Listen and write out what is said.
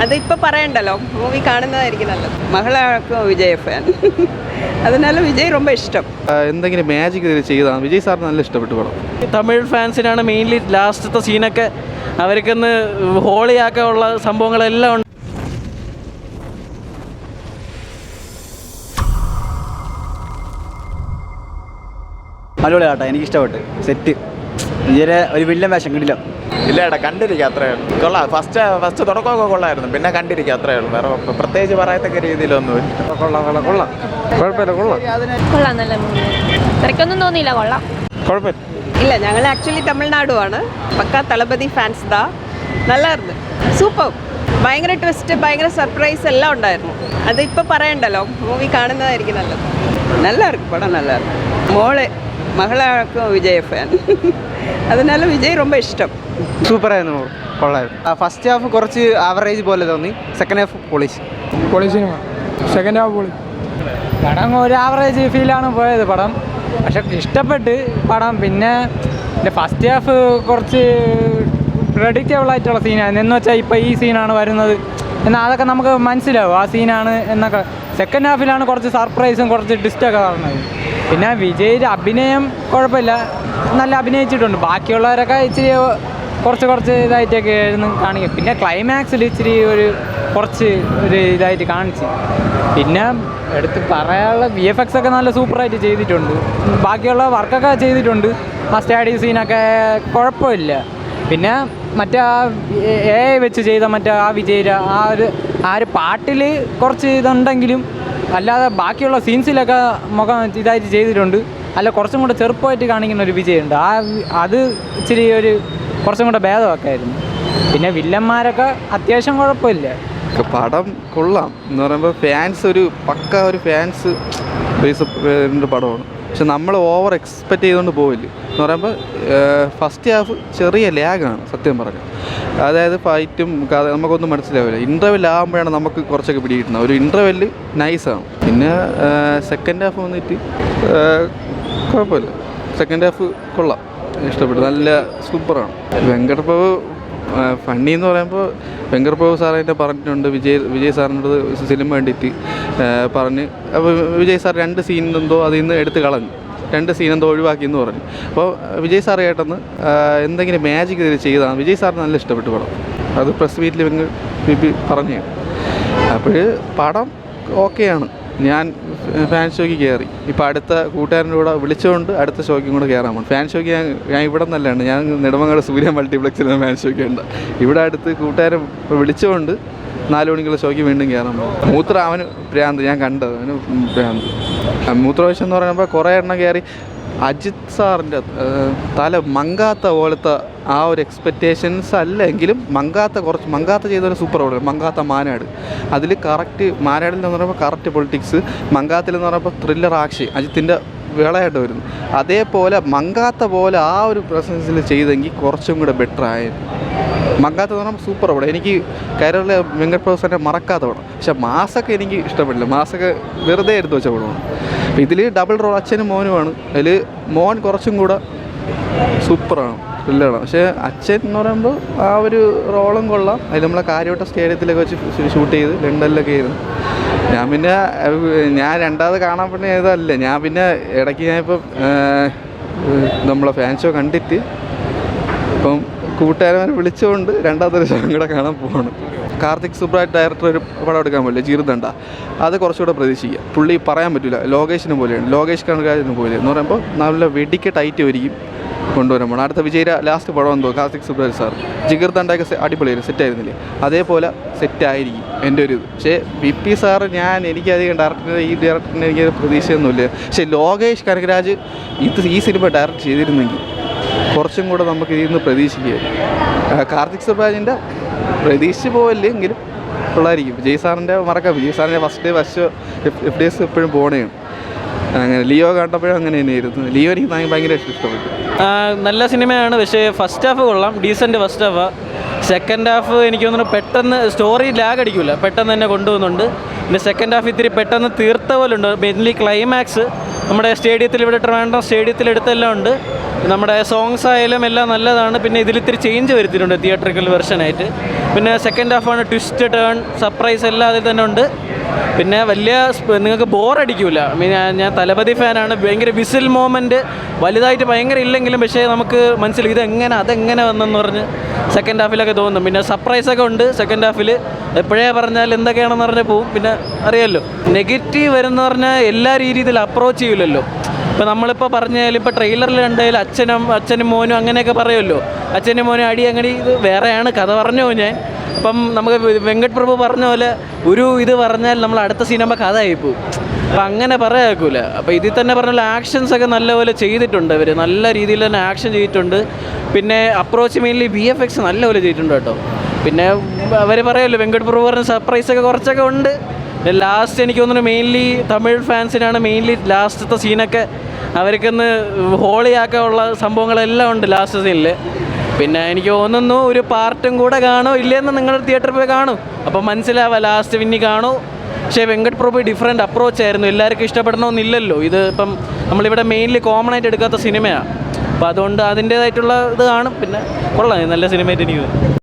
അതിപ്പോൾ പറയണ്ടല്ലോ, മൂവി കാണുന്നതായിരിക്കും നല്ലത്. മകളാക്കും വിജയ് ഫാൻ, அதனால വിജയ് ரொம்ப ഇഷ്ടം. എന്തെങ്കിലും മാജിക് ചെയ്തതാണ് വിജയ് സാറിന് നല്ല ഇഷ്ടപ്പെട്ടു പടം. തമിഴ് ഫാൻസിനാണ് മെയിൻലി ലാസ്റ്റത്തെ സീനൊക്കെ അവർക്കൊന്ന് ഹോളിയാക്കാൻ ഉള്ള സംഭവങ്ങളെല്ലാം ഉണ്ട്. അടിപൊളിയാട്ടോ, എനിക്കിഷ്ടപ്പെട്ടു. സെറ്റ് ഇതുവരെ ഒരു വില്ലൻ വേഷം കിട്ടില്ല. ഇല്ല ഏട്ടാ, കണ്ടിരിക്കുക അത്രേ ഉള്ളൂ. കൊള്ളാം. ഫസ്റ്റ് തുടക്കമൊക്കെ കൊള്ളായിരുന്നു, പിന്നെ കണ്ടിരിക്കുക അത്രേ ഉള്ളൂ. വേറെ പ്രത്യേകിച്ച് പറയത്തക്ക രീതിയിലൊന്നും കൊള്ളാം, നല്ല മൂവി. തിരക്കൊന്നും തോന്നിയില്ല, കൊള്ളാം. ഇല്ല, ഞങ്ങൾ ആക്ച്വലി തമിഴ്നാടുമാണ്. പക്ക തളപതി ഫാൻസ് ദാ. നല്ലായിരുന്നു, സൂപ്പർ. ഭയങ്കര ട്വിസ്റ്റ്, ഭയങ്കര സർപ്രൈസ് എല്ലാം ഉണ്ടായിരുന്നു. അതിപ്പോൾ പറയണ്ടല്ലോ, മൂവി കാണുന്നതായിരിക്കും നല്ലത്. நல்லா இருக்கு படம், நல்லா இருக்கு. മോളെ മകളാക്കും വിജയ് ഫാൻ, அதனால വിജയ് ரொம்ப ഇഷ്ടം. സൂപ്പറായിരുന്നു, കൊള്ളായിരുന്നു. ഫസ്റ്റ് ഹാഫ് കുറച്ച് ആവറേജ് പോലെ തോന്നി, സെക്കൻഡ് ഹാഫ് പൊളിച്ച് സിനിമ. സെക്കൻഡ് ഹാഫ് പൊളി പടം. ഒരു ആവറേജ് ഫീലാണ് പോയത് പടം, പക്ഷെ ഇഷ്ടപ്പെട്ട് പടം. പിന്നെ ഫസ്റ്റ് ഹാഫ് കുറച്ച് പ്രെഡിക്റ്റബിൾ ആയിട്ടുള്ള സീനാണ്. എന്ന് വെച്ചാൽ ഇപ്പോൾ ഈ സീനാണ് വരുന്നത് എന്നാൽ അതൊക്കെ നമുക്ക് മനസ്സിലാവും ആ സീനാണ് എന്നൊക്കെ. സെക്കൻഡ് ഹാഫിലാണ് കുറച്ച് സർപ്രൈസും കുറച്ച് ട്വിസ്റ്റൊക്കെ പറഞ്ഞത്. പിന്നെ വിജയുടെ അഭിനയം കുഴപ്പമില്ല, നല്ല അഭിനയിച്ചിട്ടുണ്ട്. ബാക്കിയുള്ളവരൊക്കെ ഇച്ചിരി കുറച്ച് ഇതായിട്ടൊക്കെ ആയിരുന്നു കാണിക്കുക. പിന്നെ ക്ലൈമാക്സിൽ ഇച്ചിരി കുറച്ച് ഇതായിട്ട് കാണിച്ച്. പിന്നെ എടുത്ത് പറയാനുള്ള VFX ഒക്കെ നല്ല സൂപ്പറായിട്ട് ചെയ്തിട്ടുണ്ട്. ബാക്കിയുള്ള വർക്കൊക്കെ ചെയ്തിട്ടുണ്ട്. ആ സ്റ്റഡി സീനൊക്കെ കുഴപ്പമില്ല. പിന്നെ മറ്റേ AI വെച്ച് ചെയ്ത മറ്റേ ആ വിജയുടെ ആ ഒരു പാട്ടിൽ കുറച്ച് ഇതുണ്ടെങ്കിലും അല്ലാതെ ബാക്കിയുള്ള സീൻസിലൊക്കെ മുഖം ഇതായിട്ട് ചെയ്തിട്ടുണ്ട്. അല്ല, കുറച്ചും കൂടെ ചെറുപ്പമായിട്ട് കാണിക്കുന്ന ഒരു വിജയുണ്ട്. അത് ഇച്ചിരി കുറച്ചും കൂടെ ഭേദമൊക്കെ ആയിരുന്നു. പിന്നെ വില്ലന്മാരൊക്കെ അത്യാവശ്യം കുഴപ്പമില്ല. പടം കൊള്ളാം എന്ന് പറയുമ്പോൾ ഫാൻസ് ഒരു ഫാൻസ് പടമാണ്. പക്ഷെ നമ്മൾ ഓവർ എക്സ്പെക്റ്റ് ചെയ്തുകൊണ്ട് പോവില്ല എന്ന് പറയുമ്പോൾ ഫസ്റ്റ് ഹാഫ് ചെറിയ ലാഗാണ് സത്യം പറഞ്ഞാൽ. അതായത് ഫൈറ്റും നമുക്കൊന്നും മനസ്സിലാവില്ല. ഇൻ്റർവെൽ ആകുമ്പോഴാണ് നമുക്ക് കുറച്ചൊക്കെ പിടികിട്ടുന്നത്. ഒരു ഇൻ്റർവെല്ല് നൈസാണ്. പിന്നെ സെക്കൻഡ് ഹാഫ് വന്നിട്ട് കുഴപ്പമില്ല. സെക്കൻഡ് ഹാഫ് കൊള്ളാം, ഇഷ്ടപ്പെട്ടു, നല്ല സൂപ്പറാണ്. വെങ്കട് പ്രഭു ഫണ്ണി എന്ന് പറയുമ്പോൾ വെങ്കട് പ്രഭു സാറായിട്ട് പറഞ്ഞിട്ടുണ്ട് വിജയ് സാറിനോട് സിനിമ വേണ്ടിയിട്ട് പറഞ്ഞ്. അപ്പോൾ വിജയ് സാർ 2 സീൻ എന്തോ അതിൽ നിന്ന് എടുത്ത് കളഞ്ഞു, 2 സീൻ എന്തോ ഒഴിവാക്കി എന്ന് പറഞ്ഞു. അപ്പോൾ വിജയ് സാർ കേട്ടെന്ന് എന്തെങ്കിലും മാജിക് ചെയ്തതാണ് വിജയ് സാറിന് നല്ല ഇഷ്ടപ്പെട്ടു പടം. അത് പ്രസ് മീറ്റിൽ പറഞ്ഞു. അപ്പോൾ പടം ഓക്കെയാണ്. ഞാൻ ഫാൻ ഷോയ്ക്ക് കയറി. ഇപ്പോൾ അടുത്ത കൂട്ടുകാരൻ്റെ കൂടെ വിളിച്ചുകൊണ്ട് അടുത്ത ഷോയ്ക്കും കൂടെ കയറാൻ പോകും. ഫാൻ ഷോയ്ക്ക് ഞാൻ ഇവിടെ നല്ലതാണ്. ഞാൻ നെടുമങ്ങാട് സൂര്യ മൾട്ടിപ്ലക്സിൽ ഫാൻ ഷോയ്ക്ക് ഉണ്ട്. ഇവിടെ അടുത്ത് കൂട്ടുകാരൻ വിളിച്ചുകൊണ്ട് 4 മണിക്കുള്ള ഷോയ്ക്ക് വീണ്ടും കയറാൻ പോകും. മൂത്ര അവന് ഭ്രാന്ത്, ഞാൻ കണ്ടത് അവന് ഭ്രാന്ത്. മൂത്രവശം എന്ന് പറയുമ്പോൾ കുറേ എണ്ണം കയറി. അജിത് സാറിൻ്റെ തല മങ്കാത്ത പോലത്തെ ആ ഒരു എക്സ്പെക്റ്റേഷൻസ് അല്ലെങ്കിലും മങ്കാത്ത ചെയ്തൊരു സൂപ്പർ പടം മങ്കാത്ത മാനാട്. അതിൽ കറക്റ്റ് മാനാടിൽ എന്ന് പറയുമ്പോൾ കറക്റ്റ് പൊളിറ്റിക്സ്, മങ്കാത്തിൽ എന്ന് പറയുമ്പോൾ ത്രില്ലർ ആക്ഷൻ അജിത്തിൻ്റെ വേളയായിട്ട് വരുന്നു. അതേപോലെ മങ്കാത്ത പോലെ ആ ഒരു പ്രസൻസിൽ ചെയ്തെങ്കിൽ കുറച്ചും കൂടെ ബെറ്റർ ആയിരുന്നു. മങ്കാത്ത എന്ന് പറയുമ്പോൾ സൂപ്പർ പടം. എനിക്ക് കേരള വെങ്കട് പ്രഭു സാറിനെ മറക്കാത്ത പടം. പക്ഷെ മാസൊക്കെ എനിക്ക് ഇഷ്ടപ്പെട്ടില്ല. മാസൊക്കെ വെറുതെ എടുത്ത് വെച്ച പടമാണ്. അപ്പോൾ ഇതിൽ ഡബിൾ റോൾ അച്ഛനും മോനുമാണ്. അതിൽ മോൻ കുറച്ചും കൂടെ സൂപ്പറാണ്, ത്രില്ലാണ്. പക്ഷേ അച്ഛൻ എന്ന് പറയുമ്പോൾ ആ ഒരു റോളും കൊള്ളാം. അതിൽ നമ്മളെ കാര്യവട്ട സ്റ്റേഡിയത്തിലൊക്കെ വെച്ച് ഷൂട്ട് ചെയ്ത് ലണ്ടനിലൊക്കെ ആയിരുന്നു. ഞാൻ രണ്ടാമത് കാണാൻ പറ്റുന്ന ഏതല്ല. ഞാൻ പിന്നെ ഇടയ്ക്ക് ഞാനിപ്പം നമ്മളെ ഫാൻ ഷോ കണ്ടിട്ട് ഇപ്പം കൂട്ടുകാരന്മാരെ വിളിച്ചുകൊണ്ട് രണ്ടാമത്തെ ഷോ കൂടെ കാണാൻ പോവാണ്. കാർത്തിക് സുബ്രാജ് ഡയറക്ടർ ഒരു പടം എടുക്കാൻ പറ്റില്ല, ജീർദണ്ഡ. അത് കുറച്ചുകൂടെ പ്രതീക്ഷിക്കുക. പുള്ളി പറയാൻ പറ്റില്ല, ലോകേഷിനെ പോലെയാണ്, ലോകേഷ് കണക്കാരനെ പോലെ എന്ന് പറയുമ്പോൾ നല്ല വെടിക്ക് ടൈറ്റ് ഒരുക്കും കൊണ്ടുവരാൻ പോകണം. അടുത്ത വിജയ് ലാസ്റ്റ് പടം എന്തോ കാർത്തിക് സുബ്രാജ് സാർ ജിഗർദണ്ഡയൊക്കെ അടിപൊളിയായിരുന്നു, സെറ്റായിരുന്നില്ലേ? അതേപോലെ സെറ്റായിരിക്കും എൻ്റെ ഒരു ഇത്. പക്ഷേ BP സാറ് എനിക്കധികം ഈ ഡയറക്ടറിന് എനിക്ക് പ്രതീക്ഷയൊന്നുമില്ല. പക്ഷേ ലോകേഷ് കനകരാജ് ഈ സിനിമ ഡയറക്റ്റ് ചെയ്തിരുന്നെങ്കിൽ കുറച്ചും കൂടെ നമുക്ക് ഇതിൽ നിന്ന് പ്രതീക്ഷിക്കുകയായിരുന്നു. കാർത്തിക് സുബ്രാജിൻ്റെ പ്രതീക്ഷിച്ച് പോവില്ലെങ്കിലും ഉള്ളായിരിക്കും. വിജയ് സാറിൻ്റെ മറക്കാം. വിജയ് സാറിൻ്റെ ഫസ്റ്റ് FDS എപ്പോഴും പോണേണ്. അങ്ങനെ ലിയോ കണ്ടപ്പോഴും അങ്ങനെ തന്നെയായിരുന്നു. ലിയോ എനിക്ക് ഭയങ്കര ഇഷ്ടപ്പെട്ടു. നല്ല സിനിമയാണ്. പക്ഷേ ഫസ്റ്റ് ഹാഫ് കൊള്ളാം, decent first half. Second half എനിക്ക് തോന്നുന്നു പെട്ടെന്ന് സ്റ്റോറി ലാഗ് അടിക്കില്ല, പെട്ടെന്ന് തന്നെ കൊണ്ടുപോകുന്നുണ്ട്. പിന്നെ സെക്കൻഡ് ഹാഫ് ഇത്തിരി പെട്ടെന്ന് തീർത്ത പോലെ ഉണ്ട്. മെയിൻലി ക്ലൈമാക്സ് നമ്മുടെ സ്റ്റേഡിയത്തിൽ, ഇവിടെ ട്രിവാൻഡ്രം സ്റ്റേഡിയത്തിൽ എടുത്തെല്ലാം ഉണ്ട്. നമ്മുടെ സോങ്സ് ആയാലും എല്ലാം നല്ലതാണ്. പിന്നെ ഇതിലിത്തിരി ചേഞ്ച് വരുത്തിയിട്ടുണ്ട് തിയേറ്ററിക്കൽ വെർഷനായിട്ട്. പിന്നെ സെക്കൻഡ് ഹാഫാണ് ട്വിസ്റ്റ്, ടേൺ, സർപ്രൈസ് എല്ലാം അതിൽ തന്നെ ഉണ്ട്. പിന്നെ വലിയ നിങ്ങൾക്ക് ബോറടിക്കില്ല. ഞാൻ തലപതി ഫാനാണ്. ഭയങ്കര വിസിൽ മോമെൻറ്റ് വലുതായിട്ട് ഭയങ്കര ഇല്ലെങ്കിലും പക്ഷേ നമുക്ക് മനസ്സിലായി ഇതെങ്ങനെ അതെങ്ങനെ വന്നെന്ന് പറഞ്ഞ് സെക്കൻഡ് ഹാഫിലൊക്കെ തോന്നും. പിന്നെ സർപ്രൈസൊക്കെ ഉണ്ട് സെക്കൻഡ് ഹാഫിൽ. എപ്പോഴേ പറഞ്ഞാൽ എന്തൊക്കെയാണെന്ന് പറഞ്ഞാൽ പോവും. പിന്നെ അറിയാമല്ലോ നെഗറ്റീവ് വരുമെന്ന് പറഞ്ഞാൽ എല്ലാ രീതിയിൽ അപ്രോച്ച് ചെയ്യില്ലല്ലോ. ഇപ്പോൾ നമ്മളിപ്പോൾ പറഞ്ഞാൽ ഇപ്പോൾ ട്രെയിലറിൽ കണ്ടാൽ അച്ഛനും മോനും അങ്ങനെയൊക്കെ പറയുമല്ലോ. അച്ഛനും മോനും അടി അങ്ങനെ ഇത് വേറെയാണ് കഥ പറഞ്ഞു ഞാൻ. അപ്പം നമുക്ക് വെങ്കട് പ്രഭു പറഞ്ഞ പോലെ ഒരു ഇത് പറഞ്ഞാൽ നമ്മൾ അടുത്ത സിനിമ കഥ ആയിപ്പോവും. അപ്പം അങ്ങനെ പറയാക്കൂല. അപ്പോൾ ഇതിൽ തന്നെ പറഞ്ഞാൽ ആക്ഷൻസൊക്കെ നല്ലപോലെ ചെയ്തിട്ടുണ്ട് അവർ. നല്ല രീതിയിൽ തന്നെ ആക്ഷൻ ചെയ്തിട്ടുണ്ട്. പിന്നെ അപ്രോച്ച് മെയിൻലി VFX നല്ലപോലെ ചെയ്തിട്ടുണ്ട് കേട്ടോ. പിന്നെ അവർ പറയുമല്ലോ വെങ്കട് പ്രഭു പറഞ്ഞ സർപ്രൈസൊക്കെ കുറച്ചൊക്കെ ഉണ്ട്. ലാസ്റ്റ് എനിക്ക് തോന്നുന്നു മെയിൻലി തമിഴ് ഫാൻസിനാണ് മെയിൻലി ലാസ്റ്റത്തെ സീനൊക്കെ അവർക്കൊന്ന് ഹോളിയാക്കാനുള്ള സംഭവങ്ങളെല്ലാം ഉണ്ട് ലാസ്റ്റ് സീനിൽ. പിന്നെ എനിക്ക് തോന്നുന്നു ഒരു പാർട്ടും കൂടെ കാണോ ഇല്ലയെന്ന് നിങ്ങൾ തിയേറ്ററിൽ പോയി കാണും, അപ്പോൾ മനസ്സിലാവുക ലാസ്റ്റ് പിന്നെ കാണൂ. പക്ഷേ വെങ്കട് പ്രഭു ഡിഫറെൻറ്റ് അപ്രോച്ച് ആയിരുന്നു. എല്ലാവർക്കും ഇഷ്ടപ്പെടണമെന്നില്ലല്ലോ. ഇത് ഇപ്പം നമ്മളിവിടെ മെയിൻലി കോമൺ ആയിട്ട് എടുക്കാത്ത സിനിമയാണ്. അപ്പോൾ അതുകൊണ്ട് അതിൻ്റേതായിട്ടുള്ള ഇത് കാണും. പിന്നെ കൊള്ളാം, നല്ല സിനിമയായിട്ട് എനിക്ക് തോന്നുന്നു.